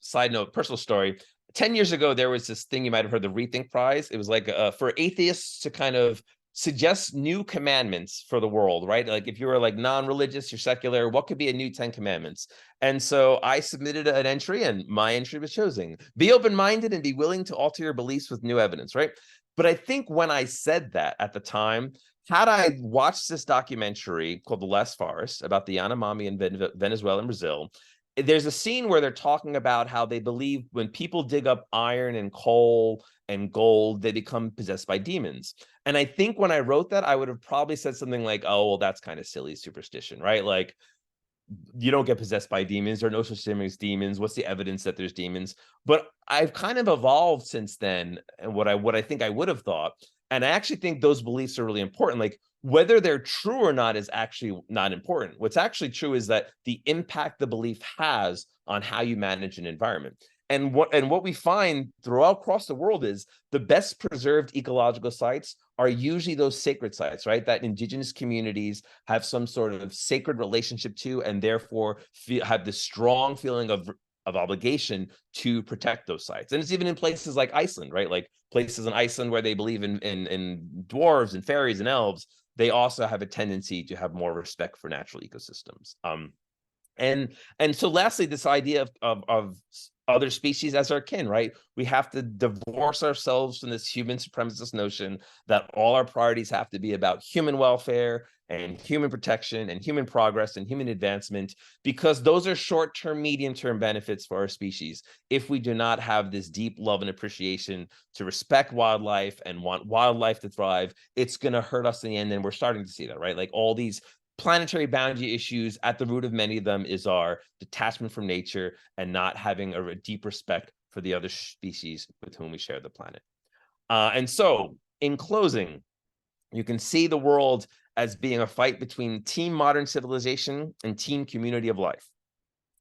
side note, personal story. 10 years ago, there was this thing you might have heard, the Rethink Prize. It was like for atheists to kind of suggest new commandments for the world, right? Like if you were like non-religious, you're secular, what could be a new 10 commandments? And so I submitted an entry and my entry was chosen. Be open-minded and be willing to alter your beliefs with new evidence, right? But I think when I said that at the time, had I watched this documentary called The Last Forest about the Yanomami in Venezuela and Brazil, there's a scene where they're talking about how they believe when people dig up iron and coal and gold, they become possessed by demons. And I think when I wrote that, I would have probably said something like, oh, well, that's kind of silly superstition, right? Like, you don't get possessed by demons. There are no such thing as demons. What's the evidence that there's demons? But I've kind of evolved since then, and what I think I would have thought. And I actually think those beliefs are really important. Like whether they're true or not is actually not important. What's actually true is that the impact the belief has on how you manage an environment. And what we find throughout across the world is the best preserved ecological sites are usually those sacred sites, right? That indigenous communities have some sort of sacred relationship to, and therefore have this strong feeling of obligation to protect those sites. And it's even in places like Iceland, right? Like places in Iceland where they believe in dwarves and fairies and elves, they also have a tendency to have more respect for natural ecosystems. And so lastly, this idea of other species as our kin, right? We have to divorce ourselves from this human supremacist notion that all our priorities have to be about human welfare and human protection and human progress and human advancement, because those are short-term, medium-term benefits for our species. If we do not have this deep love and appreciation to respect wildlife and want wildlife to thrive, it's going to hurt us in the end. And we're starting to see that, right? Like all these planetary boundary issues, at the root of many of them is our detachment from nature and not having a deep respect for the other species with whom we share the planet. And so, in closing, you can see the world as being a fight between team modern civilization and team community of life.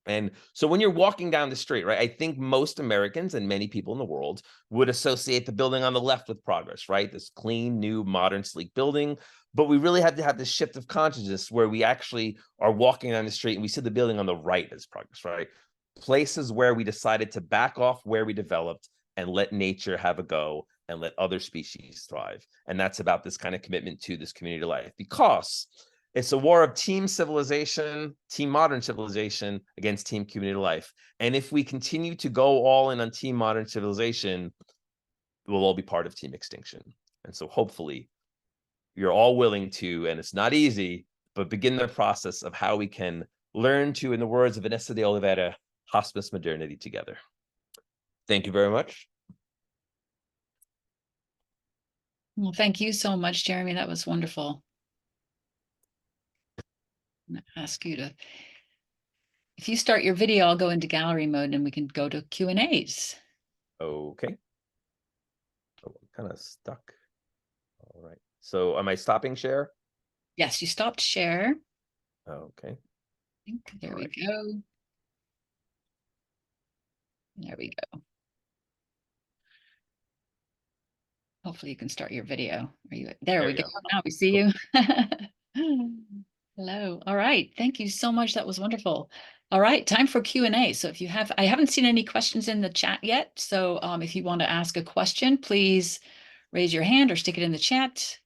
And so when you're walking down the street, right, I think most Americans and many people in the world would associate the building on the left with progress, right? This clean, new, modern, sleek building. But we really have to have this shift of consciousness where we actually are walking down the street and we see the building on the right as progress, right? Places where we decided to back off where we developed and let nature have a go and let other species thrive. And that's about this kind of commitment to this community life, because it's a war of team civilization, team modern civilization against team community life. And if we continue to go all in on team modern civilization, we'll all be part of team extinction. And so hopefully you're all willing to, and it's not easy, but begin the process of how we can learn to, in the words of Vanessa de Oliveira, hospice modernity together. Thank you very much. Well, thank you so much, Jeremy. That was wonderful. I'm going to ask you to, if you start your video, I'll go into gallery mode and we can go to Q&As. Okay. Oh, I'm kind of stuck. All right. So am I stopping share? Yes, you stopped share. Okay. There we go. There we go. Hopefully you can start your video. Are you there? We go. Now we see you. Hello. All right. Thank you so much. That was wonderful. All right, time for Q&A. So if you have, I haven't seen any questions in the chat yet. So if you want to ask a question, please raise your hand or stick it in the chat.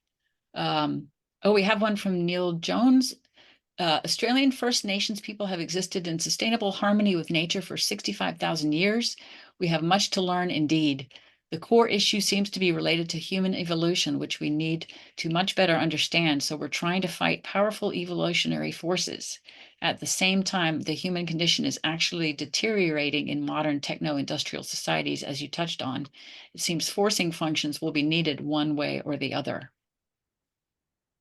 Oh, we have one from Neil Jones. Australian First Nations people have existed in sustainable harmony with nature for 65,000 years. We have much to learn indeed. The core issue seems to be related to human evolution, which we need to much better understand. So we're trying to fight powerful evolutionary forces. At the same time, the human condition is actually deteriorating in modern techno-industrial societies, as you touched on. It seems forcing functions will be needed one way or the other.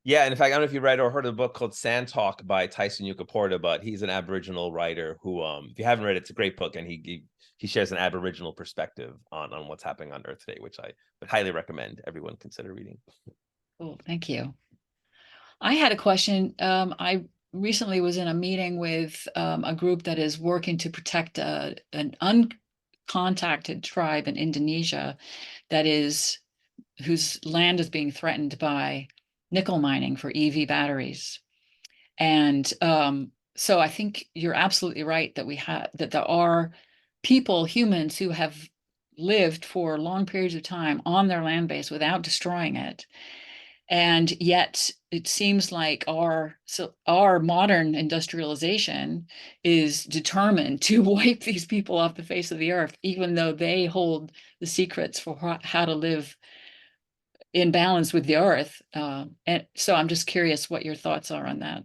Yeah, and in fact, I don't know if you read or heard of the book called Sand Talk by Tyson Yukaporta, but he's an Aboriginal writer who, if you haven't read it, it's a great book, and he shares an Aboriginal perspective on what's happening on Earth today, which I would highly recommend everyone consider reading. Cool, thank you. I had a question. I recently was in a meeting with a group that is working to protect an uncontacted tribe in Indonesia whose land is being threatened by nickel mining for EV batteries. And so I think you're absolutely right that there are people, humans, who have lived for long periods of time on their land base without destroying it. And yet it seems like our modern industrialization is determined to wipe these people off the face of the earth, even though they hold the secrets for how to live in balance with the earth. And so I'm just curious what your thoughts are on that.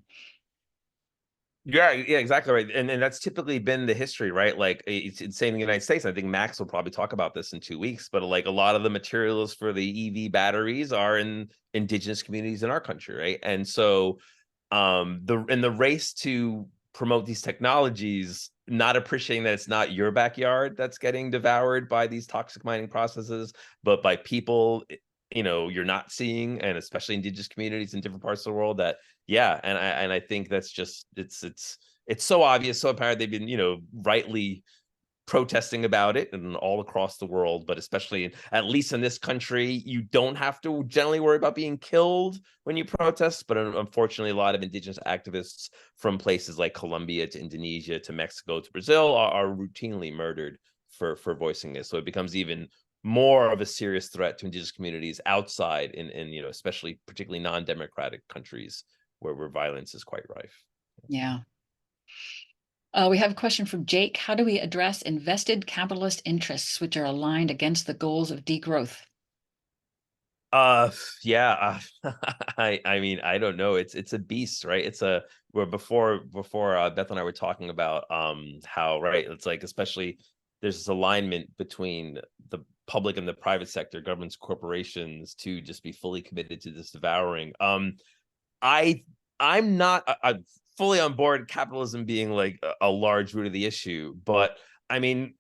Yeah, exactly right. And that's typically been the history, right? Like it's insane in the United States. I think Max will probably talk about this in 2 weeks, but like a lot of the materials for the EV batteries are in indigenous communities in our country, right? And so the race to promote these technologies, not appreciating that it's not your backyard that's getting devoured by these toxic mining processes, but by people you're not seeing, and especially indigenous communities in different parts of the world. That and I think that's just it's so obvious, so apparent. They've been rightly protesting about it and all across the world, but especially at least in this country, you don't have to generally worry about being killed when you protest. But unfortunately, a lot of indigenous activists from places like Colombia to Indonesia to Mexico to Brazil are routinely murdered for voicing this. So it becomes even more of a serious threat to indigenous communities outside in especially particularly non-democratic countries where violence is quite rife. Yeah. We have a question from Jake. How do we address invested capitalist interests which are aligned against the goals of degrowth? Yeah. I mean, I don't know. It's a beast, right? Where before Beth and I were talking about how, right, it's like, especially there's this alignment between the public and the private sector, governments, corporations, to just be fully committed to this devouring. I'm not fully on board capitalism being like a large root of the issue, but I mean,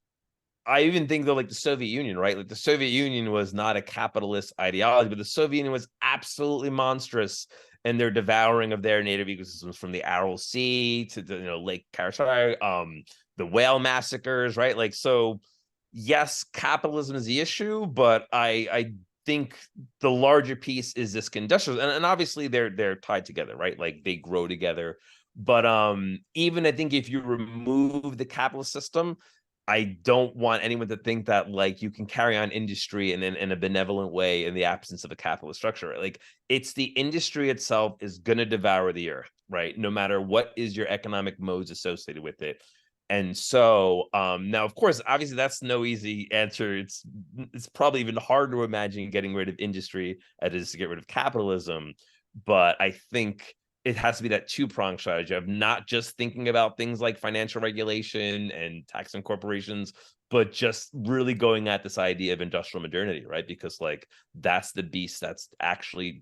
I even think though, like the Soviet Union, right? Like the Soviet Union was not a capitalist ideology, but the Soviet Union was absolutely monstrous in their devouring of their native ecosystems, from the Aral Sea to the Lake Karachai, the whale massacres, right? Like, so yes, capitalism is the issue, but I think the larger piece is this industrial, and obviously they're tied together, right? Like they grow together. But even I think if you remove the capitalist system, I don't want anyone to think that like you can carry on industry in a benevolent way in the absence of a capitalist structure. Right? Like it's the industry itself is going to devour the earth, right? No matter what is your economic modes associated with it. And so now, of course, obviously that's no easy answer. It's probably even harder to imagine getting rid of industry as it is to get rid of capitalism. But I think it has to be that two-pronged strategy of not just thinking about things like financial regulation and taxing corporations, but just really going at this idea of industrial modernity, right? Because like that's the beast that's actually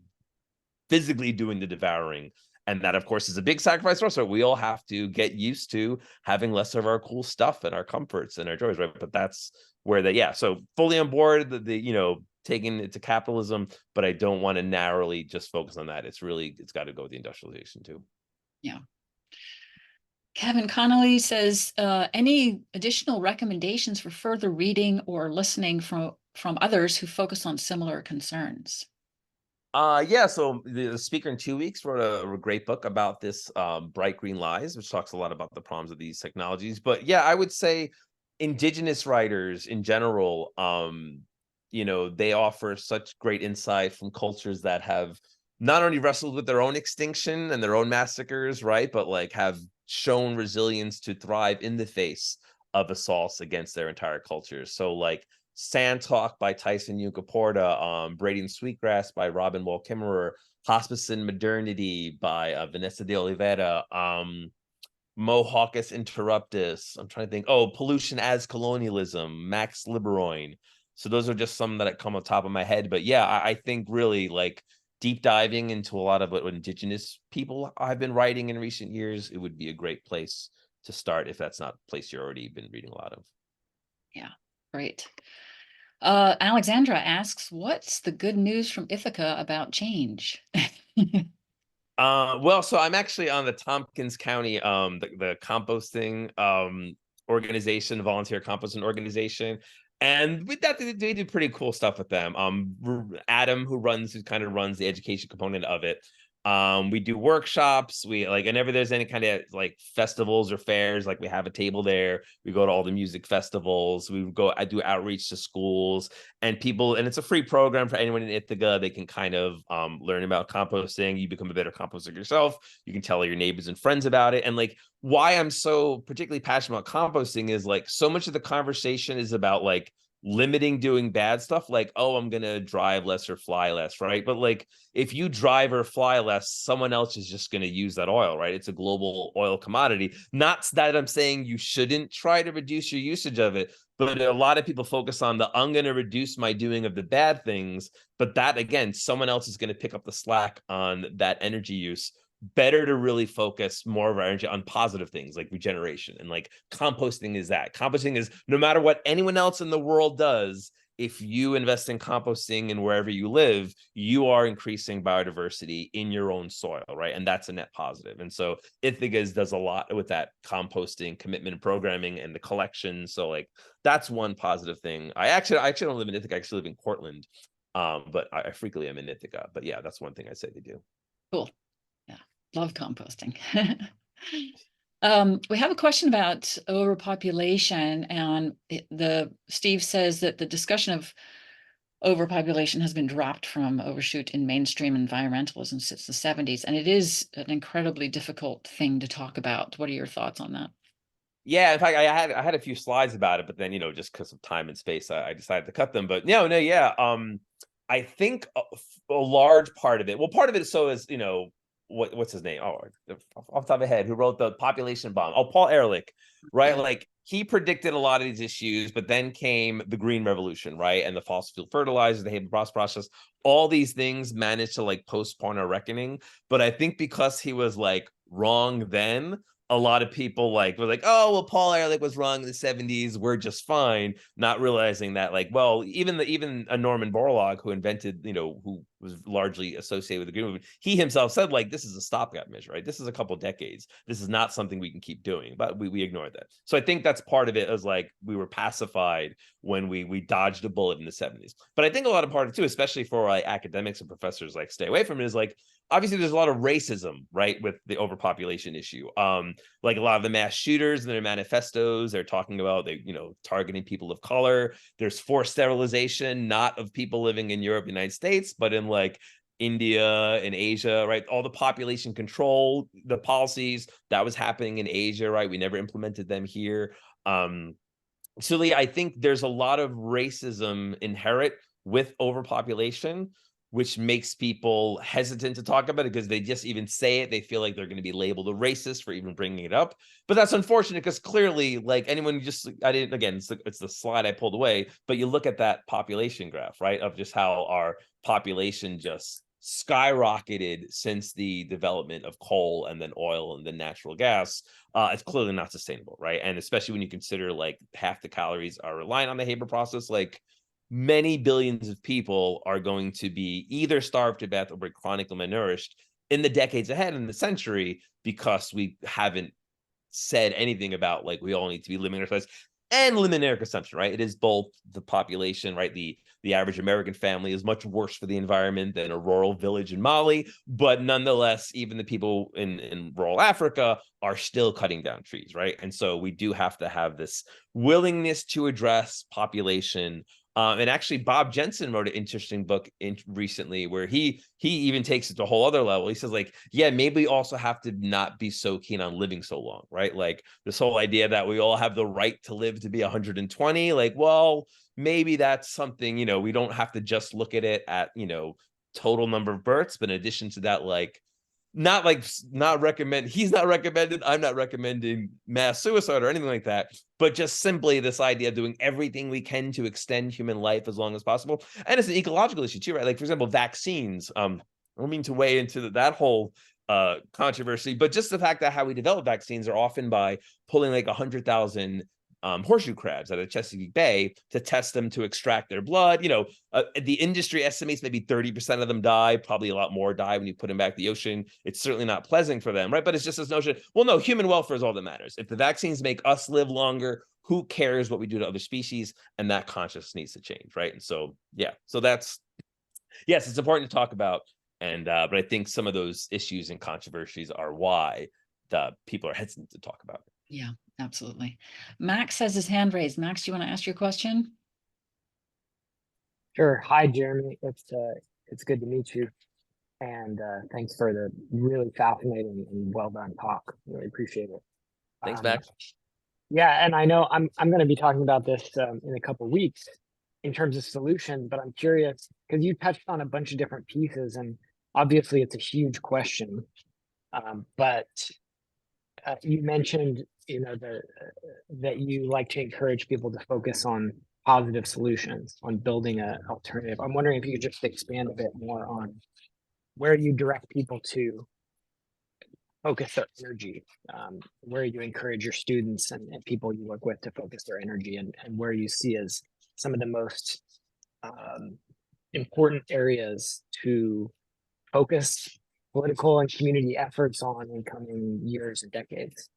physically doing the devouring. And that, of course, is a big sacrifice for us. Right? We all have to get used to having less of our cool stuff and our comforts and our joys, right? But that's where so fully on board the taking it to capitalism, but I don't want to narrowly just focus on that. It's got to go with the industrialization too. Yeah. Kevin Connolly says, any additional recommendations for further reading or listening from others who focus on similar concerns? Yeah, so the speaker in 2 weeks wrote a great book about this, Bright Green Lies, which talks a lot about the problems of these technologies. But yeah, I would say indigenous writers in general, they offer such great insight from cultures that have not only wrestled with their own extinction and their own massacres, right, but like have shown resilience to thrive in the face of assaults against their entire cultures. So like Sand Talk by Tyson Yunkaporta, Braiding Sweetgrass by Robin Wall Kimmerer, Hospice and Modernity by Vanessa de Oliveira, Mohawkus Interruptus. I'm trying to think. Oh, Pollution as Colonialism, Max Liberoin. So those are just some that come on top of my head. But yeah, I think really like deep diving into a lot of what indigenous people have been writing in recent years, it would be a great place to start if that's not a place you've already been reading a lot of. Yeah, great. Alexandra asks, what's the good news from Ithaca about change? Well, so I'm actually on the Tompkins County, the composting organization, volunteer composting organization, and with that, they do pretty cool stuff with them. Adam, who kind of runs the education component of it. We do workshops. We like, whenever there's any kind of like festivals or fairs, like we have a table there. We go to all the music festivals. I do outreach to schools and people, and it's a free program for anyone in Ithaca. They can kind of learn about composting. You become a better composter yourself. You can tell your neighbors and friends about it. And like, why I'm so particularly passionate about composting is like so much of the conversation is about like limiting doing bad stuff, like, oh, I'm gonna drive less or fly less, right? But like if you drive or fly less, someone else is just gonna use that oil, right? It's a global oil commodity. Not that I'm saying you shouldn't try to reduce your usage of it, but a lot of people focus on I'm gonna reduce my doing of the bad things, but that again, someone else is gonna pick up the slack on that energy use. Better to really focus more of our energy on positive things like regeneration, and like composting is that. Composting is no matter what anyone else in the world does, if you invest in composting and wherever you live, you are increasing biodiversity in your own soil, right? And that's a net positive. And so Ithaca does a lot with that composting commitment and programming and the collection. So like that's one positive thing. I actually don't live in Ithaca. I actually live in Cortland, but I frequently am in Ithaca. But yeah, that's one thing I say they do. Cool. Yeah, love composting. We have a question about overpopulation, and Steve says that the discussion of overpopulation has been dropped from Overshoot in mainstream environmentalism since the 70s, and it is an incredibly difficult thing to talk about. What are your thoughts on that? Yeah, in fact, I had a few slides about it, but then just because of time and space, I decided to cut them. But no, yeah. I think a large part of it. Well, part of it is so is what's his name? Oh, off the top of my head, who wrote the population bomb? Oh, Paul Ehrlich, right? Yeah. Like he predicted a lot of these issues, but then came the Green Revolution, right? And the fossil fuel fertilizers, the Haber-Bosch process, all these things managed to like postpone our reckoning. But I think because he was like wrong then, a lot of people were like, oh, well, Paul Ehrlich was wrong in the 70s. We're just fine. Not realizing that, like, well, even a Norman Borlaug who invented, who was largely associated with the Green Movement, he himself said, like, this is a stopgap measure, right? This is a couple decades. This is not something we can keep doing, but we ignored that. So I think that's part of it, as like we were pacified when we dodged a bullet in the 70s. But I think a lot of part of it too, especially for like academics and professors, like stay away from it, is like, obviously there's a lot of racism, right, with the overpopulation issue. Like a lot of the mass shooters in their manifestos, they're talking about targeting people of color. There's forced sterilization, not of people living in Europe, United States, but in like India and Asia, right? All the population control, the policies that was happening in Asia, right? We never implemented them here. So I think there's a lot of racism inherent with overpopulation, which makes people hesitant to talk about it, because they just even say it, they feel like they're going to be labeled a racist for even bringing it up. But that's unfortunate, because clearly, like, anyone it's the slide I pulled away, but you look at that population graph, right, of just how our population just skyrocketed since the development of coal and then oil and then natural gas. It's clearly not sustainable, right? And especially when you consider like half the calories are reliant on the Haber process, like many billions of people are going to be either starved to death or be chronically malnourished in the decades ahead in the century, because we haven't said anything about like we all need to be limiting our size and limiting our consumption, right? It is both the population, right? The average American family is much worse for the environment than a rural village in Mali, but nonetheless, even the people in rural Africa are still cutting down trees, right? And so we do have to have this willingness to address population. And actually, Bob Jensen wrote an interesting book recently where he even takes it to a whole other level. He says, like, yeah, maybe we also have to not be so keen on living so long, right? Like this whole idea that we all have the right to live to be 120. Like, well, maybe that's something, we don't have to just look at it at, total number of births, but in addition to that, like, he's not recommended, I'm not recommending mass suicide or anything like that, but just simply this idea of doing everything we can to extend human life as long as possible. And it's an ecological issue too, right? Like, for example, vaccines. I don't mean to weigh into that whole controversy, but just the fact that how we develop vaccines are often by pulling like 100,000 horseshoe crabs out of Chesapeake Bay to test them to extract their blood. The industry estimates maybe 30% of them die, probably a lot more die when you put them back to the ocean. It's certainly not pleasant for them, right? But it's just this notion, well, no, human welfare is all that matters. If the vaccines make us live longer, who cares what we do to other species? And that consciousness needs to change, right? And so, yeah, so that's, yes, it's important to talk about. And but I think some of those issues and controversies are why the people are hesitant to talk about it. Yeah, absolutely. Max has his hand raised. Max, do you want to ask your question? Sure. Hi, Jeremy. It's good to meet you, and thanks for the really fascinating and well done talk. Really appreciate it. Thanks, Max. Yeah, and I know I'm going to be talking about this in a couple of weeks in terms of solutions, but I'm curious because you touched on a bunch of different pieces, and obviously it's a huge question. But you mentioned, that you like to encourage people to focus on positive solutions, on building an alternative. I'm wondering if you could just expand a bit more on where you direct people to focus their energy, where you encourage your students and people you work with to focus their energy, and where you see as some of the most important areas to focus political and community efforts on in coming years and decades.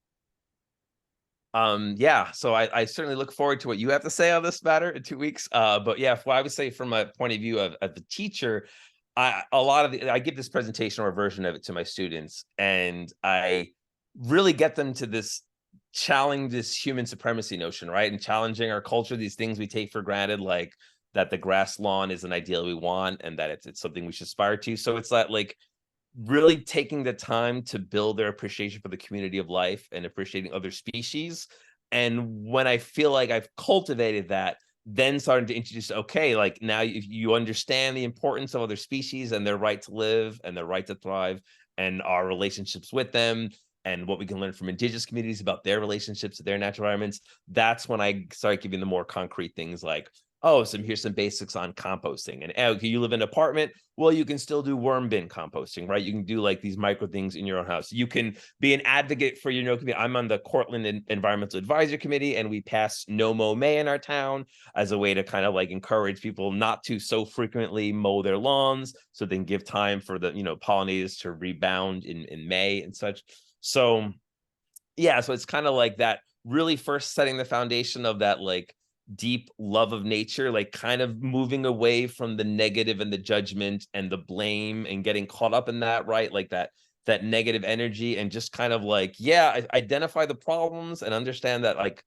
Yeah, so I certainly look forward to what you have to say on this matter in 2 weeks. But yeah, I would say from a point of view of the teacher, I give this presentation or a version of it to my students, and I really get them to challenge this human supremacy notion, right? And challenging our culture, these things we take for granted, like that the grass lawn is an ideal we want, and that it's something we should aspire to. So it's that, like, really taking the time to build their appreciation for the community of life and appreciating other species. And when I feel like I've cultivated that, then starting to introduce, okay, like now if you understand the importance of other species and their right to live and their right to thrive and our relationships with them and what we can learn from indigenous communities about their relationships to their natural environments, that's when I start giving them more concrete things like, oh, here's some basics on composting. And okay, you live in an apartment, well, you can still do worm bin composting, right? You can do like these micro things in your own house. You can be an advocate for your community. I'm on the Cortland Environmental Advisory Committee, and we pass no mow May in our town as a way to kind of like encourage people not to so frequently mow their lawns, so they can give time for the pollinators to rebound in May and such. So yeah, so it's kind of like that, really first setting the foundation of that like deep love of nature, like kind of moving away from the negative and the judgment and the blame and getting caught up in that, right? Like that negative energy, and just kind of like, yeah, identify the problems and understand that like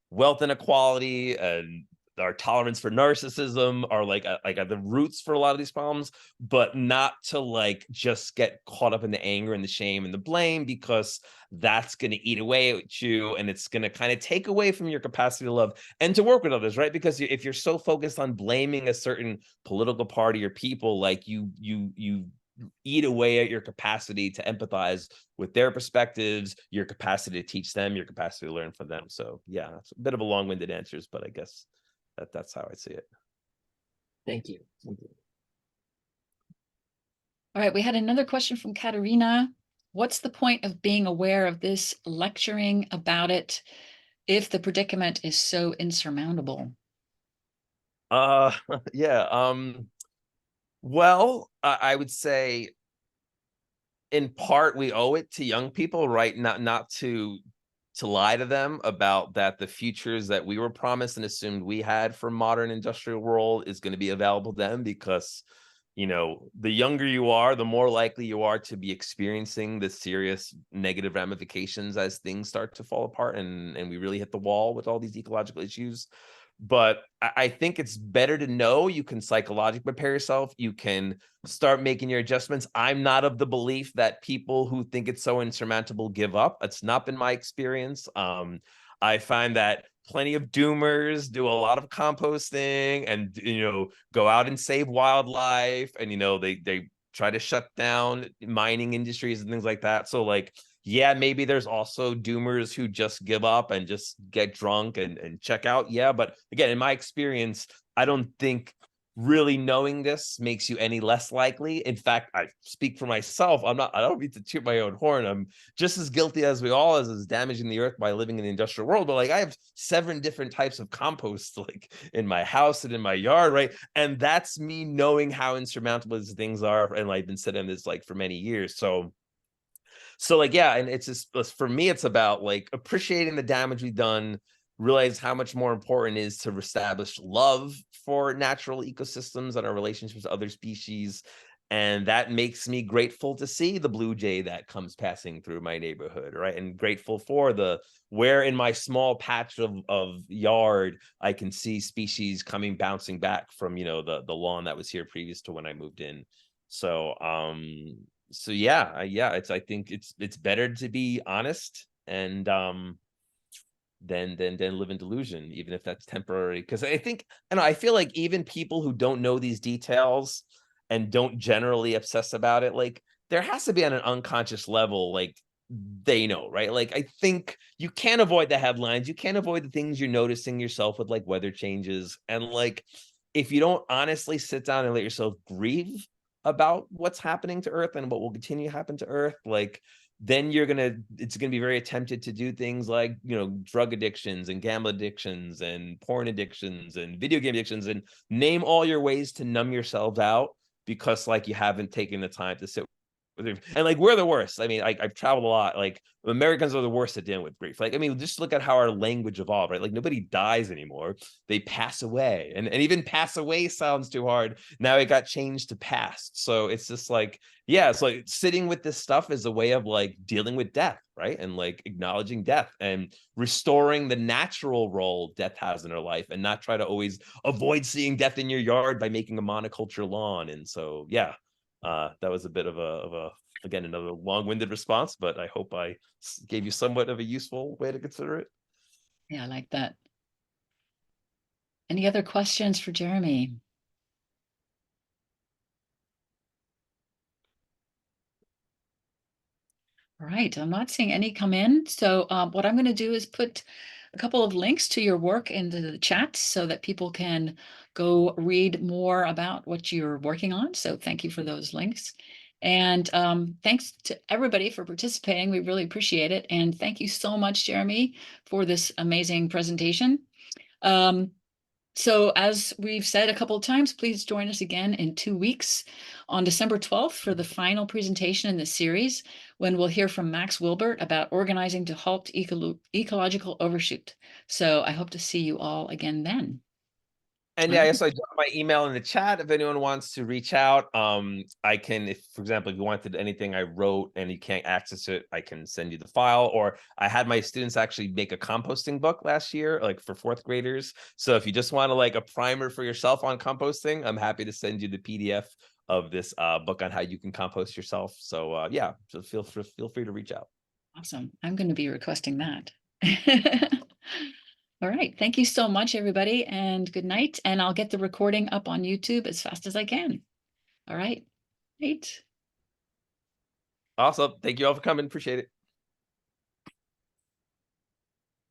wealth inequality and our tolerance for narcissism are like the roots for a lot of these problems, but not to like just get caught up in the anger and the shame and the blame, because that's going to eat away at you, and it's going to kind of take away from your capacity to love and to work with others, right? Because if you're so focused on blaming a certain political party or people, like you eat away at your capacity to empathize with their perspectives, your capacity to teach them, your capacity to learn from them. So yeah, it's a bit of a long-winded answers, but I guess that's how I see it. Thank you. Thank you. All right, we had another question from Katerina. What's the point of being aware of this, lecturing about it, if the predicament is so insurmountable? Yeah. Well, I would say in part we owe it to young people, right? Not to lie to them about that the futures that we were promised and assumed we had for modern industrial world is going to be available to them, because the younger you are, the more likely you are to be experiencing the serious negative ramifications as things start to fall apart and we really hit the wall with all these ecological issues. But I think it's better to know you can psychologically prepare yourself. You can start making your adjustments. I'm not of the belief that people who think it's so insurmountable give up. It's not been my experience. I find that plenty of doomers do a lot of composting and go out and save wildlife, and they try to shut down mining industries and things like that. So like, yeah, maybe there's also doomers who just give up and just get drunk and check out. Yeah, but again, in my experience, I don't think really knowing this makes you any less likely. In fact, I speak for myself. I don't need to toot my own horn. I'm just as guilty as we all as damaging the earth by living in the industrial world. But like, I have 7 different types of compost like in my house and in my yard, right? And that's me knowing how insurmountable these things are, and like been sitting this like for many years. So like, yeah, and it's just, for me, it's about like appreciating the damage we've done, realize how much more important it is to establish love for natural ecosystems and our relationships with other species. And that makes me grateful to see the blue jay that comes passing through my neighborhood, right? And grateful for where in my small patch of yard, I can see species bouncing back from, the lawn that was here previous to when I moved in. So, yeah, I think it's better to be honest and than live in delusion, even if that's temporary. Because I feel like even people who don't know these details and don't generally obsess about it, like there has to be on an unconscious level, like they know, right? Like I think you can't avoid the headlines, you can't avoid the things you're noticing yourself with like weather changes, and like if you don't honestly sit down and let yourself grieve about what's happening to Earth and what will continue to happen to Earth, like then it's gonna be very tempted to do things like drug addictions and gamble addictions and porn addictions and video game addictions, and name all your ways to numb yourselves out, because like you haven't taken the time to sit with it. And like we're the worst. I mean, I've traveled a lot. Like Americans are the worst at dealing with grief. Like, I mean, just look at how our language evolved, right? Like nobody dies anymore. They pass away. And even pass away sounds too hard. Now it got changed to past. So it's just like, yeah, it's like sitting with this stuff is a way of like dealing with death, right? And like acknowledging death and restoring the natural role death has in our life, and not try to always avoid seeing death in your yard by making a monoculture lawn. And so, yeah, that was a bit of a again, another long-winded response, but I hope I gave you somewhat of a useful way to consider it. Yeah, I like that. Any other questions for Jeremy? All right, I'm not seeing any come in. So what I'm going to do is put a couple of links to your work into the chat so that people can go read more about what you're working on. So thank you for those links. And thanks to everybody for participating. We really appreciate it. And thank you so much, Jeremy, for this amazing presentation. So as we've said a couple of times, please join us again in 2 weeks on December 12th for the final presentation in this series, when we'll hear from Max Wilbert about organizing to halt ecological overshoot. So I hope to see you all again then. And yeah, so I dropped my email in the chat if anyone wants to reach out. I can, if for example, if you wanted anything I wrote and you can't access it, I can send you the file. Or I had my students actually make a composting book last year, like for 4th graders. So if you just want to like a primer for yourself on composting, I'm happy to send you the PDF of this book on how you can compost yourself. So yeah, so feel free to reach out. Awesome. I'm going to be requesting that. All right. Thank you so much, everybody, and good night. And I'll get the recording up on YouTube as fast as I can. All right. Great. Awesome. Thank you all for coming. Appreciate it.